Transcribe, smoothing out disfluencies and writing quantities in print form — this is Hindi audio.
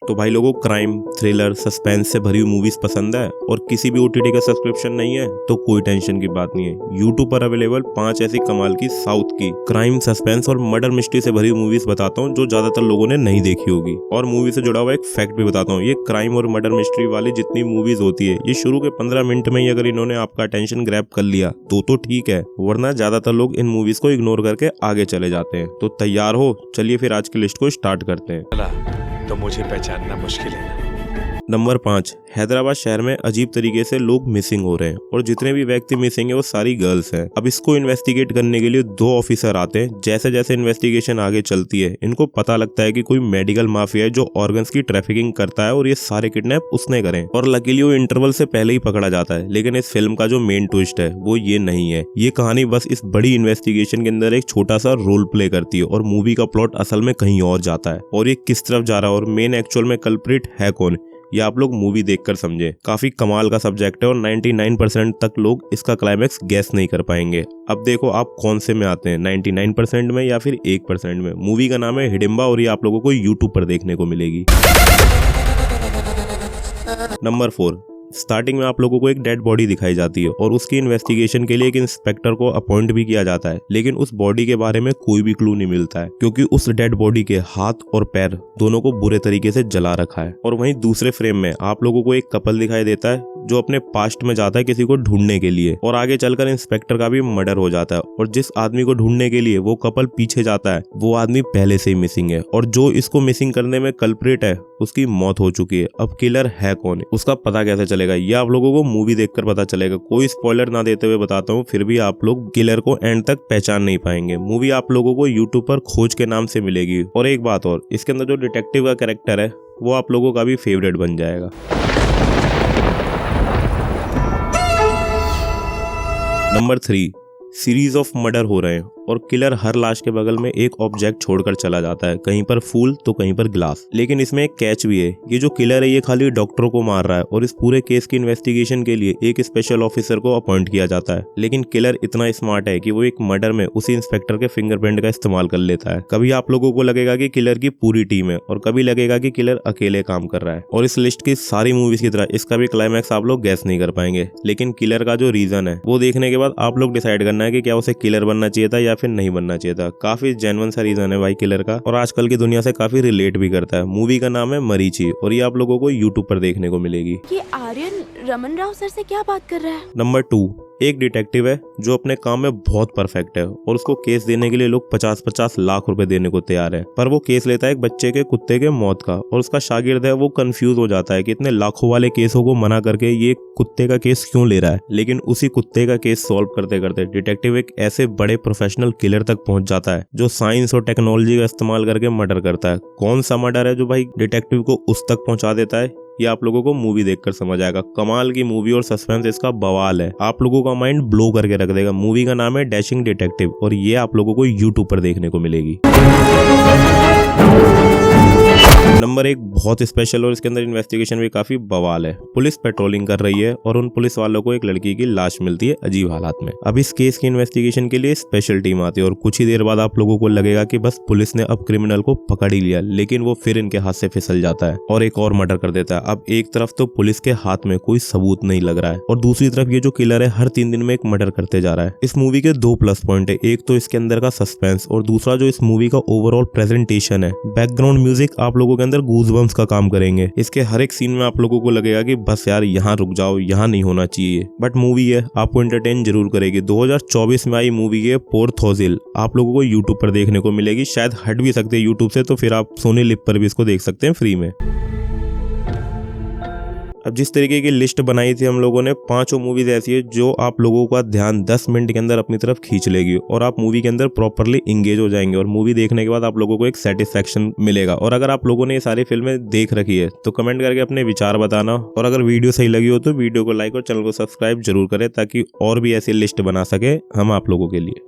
तो भाई लोगों, क्राइम, थ्रिलर, सस्पेंस से भरी हुई मूवीज पसंद है और किसी भी ओटीटी का सब्सक्रिप्शन नहीं है तो कोई टेंशन की बात नहीं है। यूट्यूब पर अवेलेबल 5 ऐसी कमाल की साउथ की क्राइम, सस्पेंस और मर्डर मिस्ट्री से भरी मूवीज बताता हूँ जो ज्यादातर लोगों ने नहीं देखी होगी। और मूवी से जुड़ा हुआ एक फैक्ट भी बताता हूँ। ये क्राइम और मर्डर मिस्ट्री वाली जितनी मूवीज होती है, ये शुरू के 15 मिनट में ही अगर इन्होंने आपका अटेंशन ग्रैब कर लिया तो ठीक है, वरना ज्यादातर लोग इन मूवीज को इग्नोर करके आगे चले जाते हैं। तो तैयार हो, चलिए फिर आज की लिस्ट को स्टार्ट करते हैं। तो मुझे पहचानना मुश्किल है। नंबर 5, हैदराबाद शहर में अजीब तरीके से लोग मिसिंग हो रहे हैं और जितने भी व्यक्ति मिसिंग है वो सारी गर्ल्स हैं। अब इसको इन्वेस्टिगेट करने के लिए 2 ऑफिसर आते हैं। जैसे जैसे इन्वेस्टिगेशन आगे चलती है, इनको पता लगता है कि कोई मेडिकल माफिया है जो ऑर्गन्स की ट्रैफिकिंग करता है और ये सारे किडनैप उसने करे। और लकीली वो इंटरवल से पहले ही पकड़ा जाता है। लेकिन इस फिल्म का जो मेन ट्विस्ट है वो ये नहीं है। ये कहानी बस इस बड़ी इन्वेस्टिगेशन के अंदर एक छोटा सा रोल प्ले करती है और मूवी का प्लॉट असल में कहीं और जाता है। और ये किस तरफ जा रहा है और मेन एक्चुअल में कल्प्रिट है कौन, ये आप लोग मूवी देखकर समझे। काफी कमाल का सब्जेक्ट है और 99% तक लोग इसका क्लाइमैक्स गैस नहीं कर पाएंगे। अब देखो आप कौन से में आते हैं, 99% में या फिर 1% में। मूवी का नाम है हिडिंबा और ये आप लोगों को यूट्यूब पर देखने को मिलेगी। नंबर 4, स्टार्टिंग में आप लोगों को एक डेड बॉडी दिखाई जाती है और उसकी इन्वेस्टिगेशन के लिए एक इंस्पेक्टर को अपॉइंट भी किया जाता है। लेकिन उस बॉडी के बारे में कोई भी क्लू नहीं मिलता है क्योंकि उस डेड बॉडी के हाथ और पैर दोनों को बुरे तरीके से जला रखा है। और वहीं दूसरे फ्रेम में आप लोगों को एक कपल दिखाई देता है जो अपने पास्ट में जाता है किसी को ढूंढने के लिए और आगे चलकर इंस्पेक्टर का भी मर्डर हो जाता है। और जिस आदमी को ढूंढने के लिए वो कपल पीछे जाता है वो आदमी पहले से ही मिसिंग है और जो इसको मिसिंग करने में कल्प्रिट है उसकी मौत हो चुकी है। अब किलर है कौन, उसका पता कैसे चलेगा, ये आप लोगों को मूवी देखकर पता चलेगा। कोई स्पॉइलर ना देते हुए बताता हूँ, फिर भी आप लोग किलर को एंड तक पहचान नहीं पाएंगे। मूवी आप लोगों को यूट्यूब पर खोज के नाम से मिलेगी। और एक बात और, इसके अंदर जो डिटेक्टिव का कैरेक्टर है वो आप लोगों का भी फेवरेट बन जाएगा। नंबर 3, सीरीज ऑफ मर्डर हो रहे हैं और किलर हर लाश के बगल में एक ऑब्जेक्ट छोड़कर चला जाता है, कहीं पर फूल तो कहीं पर ग्लास। लेकिन इसमें एक कैच भी है, ये जो किलर है ये खाली डॉक्टर को मार रहा है और इस पूरे केस की इन्वेस्टिगेशन के लिए एक स्पेशल ऑफिसर को अपॉइंट किया जाता है। लेकिन किलर इतना स्मार्ट है कि वो एक मर्डर में उसी इंस्पेक्टर के फिंगरप्रिंट का इस्तेमाल कर लेता है। कभी आप लोगों को लगेगा कि किलर की पूरी टीम है और कभी लगेगा कि किलर अकेले काम कर रहा है। और इस लिस्ट की सारी मूवीज की तरह इसका भी क्लाइमैक्स आप लोग गैस नहीं कर पाएंगे। लेकिन किलर का जो रीजन है वो देखने के बाद आप लोग डिसाइड करना है कि क्या उसे किलर बनना चाहिए था या फिर नहीं बनना चाहिए था। काफी जेन्युइन सा रीजन है भाई किलर का और आजकल की दुनिया से काफी रिलेट भी करता है। मूवी का नाम है मरीची और ये आप लोगों को यूट्यूब पर देखने को मिलेगी। ये आर्यन रमन राव सर से क्या बात कर रहा है? नंबर 2, एक डिटेक्टिव है जो अपने काम में बहुत परफेक्ट है और उसको केस देने के लिए लोग 50-50 लाख रुपए देने को तैयार है। पर वो केस लेता है एक बच्चे के कुत्ते के मौत का और उसका शागिर्द है वो कंफ्यूज हो जाता है कि इतने लाखों वाले केसों को मना करके ये कुत्ते का केस क्यों ले रहा है। लेकिन उसी कुत्ते का केस सॉल्व करते करते डिटेक्टिव एक ऐसे बड़े प्रोफेशनल किलर तक पहुंच जाता है जो साइंस और टेक्नोलॉजी का इस्तेमाल करके मर्डर करता है। कौन सा मर्डर है जो भाई डिटेक्टिव को उस तक पहुंचा देता है, ये आप लोगों को मूवी देखकर समझ आएगा। कमाल की मूवी और सस्पेंस इसका बवाल है, आप लोगों का माइंड ब्लो करके रख देगा। मूवी का नाम है डैशिंग डिटेक्टिव और ये आप लोगों को यूट्यूब पर देखने को मिलेगी। नंबर 1 बहुत स्पेशल और इसके अंदर इन्वेस्टिगेशन भी काफी बवाल है। पुलिस पेट्रोलिंग कर रही है और उन पुलिस वालों को एक लड़की की लाश मिलती है अजीब हालात में। अब इस केस की इन्वेस्टिगेशन के लिए स्पेशल टीम आती है और कुछ ही देर बाद आप लोगों को लगेगा कि बस पुलिस ने अब क्रिमिनल को पकड़ ही लिया, लेकिन वो फिर इनके हाथ से फिसल जाता है और एक और मर्डर कर देता है। अब एक तरफ तो पुलिस के हाथ में कोई सबूत नहीं लग रहा है और दूसरी तरफ ये जो किलर है हर 3 दिन में एक मर्डर करते जा रहा है। इस मूवी के 2 प्लस पॉइंट है, एक तो इसके अंदर का सस्पेंस और दूसरा जो इस मूवी का ओवरऑल प्रेजेंटेशन है। बैकग्राउंड म्यूजिक आप लोगों के अंदर गूज़बम्स का काम करेंगे। इसके हर एक सीन में आप लोगों को लगेगा कि बस यार यहाँ रुक जाओ, यहाँ नहीं होना चाहिए। बट मूवी है, आपको एंटरटेन जरूर करेगी। 2024 में आई मूवी है पोर्थोसिल, आप लोगों को यूट्यूब पर देखने को मिलेगी। शायद हट भी सकते हैं यूट्यूब से, तो फिर आप सोनी लिव पर भी इसको देख सकते हैं फ्री में। अब जिस तरीके की लिस्ट बनाई थी हम लोगों ने, 5 मूवीज ऐसी है जो आप लोगों का ध्यान 10 मिनट के अंदर अपनी तरफ खींच लेगी और आप मूवी के अंदर प्रॉपरली इंगेज हो जाएंगे और मूवी देखने के बाद आप लोगों को एक सेटिस्फेक्शन मिलेगा। और अगर आप लोगों ने ये सारी फिल्में देख रखी है तो कमेंट करके अपने विचार बताना और अगर वीडियो सही लगी हो तो वीडियो को लाइक और चैनल को सब्सक्राइब जरूर करें ताकि और भी ऐसी लिस्ट बना सके हम आप लोगों के लिए।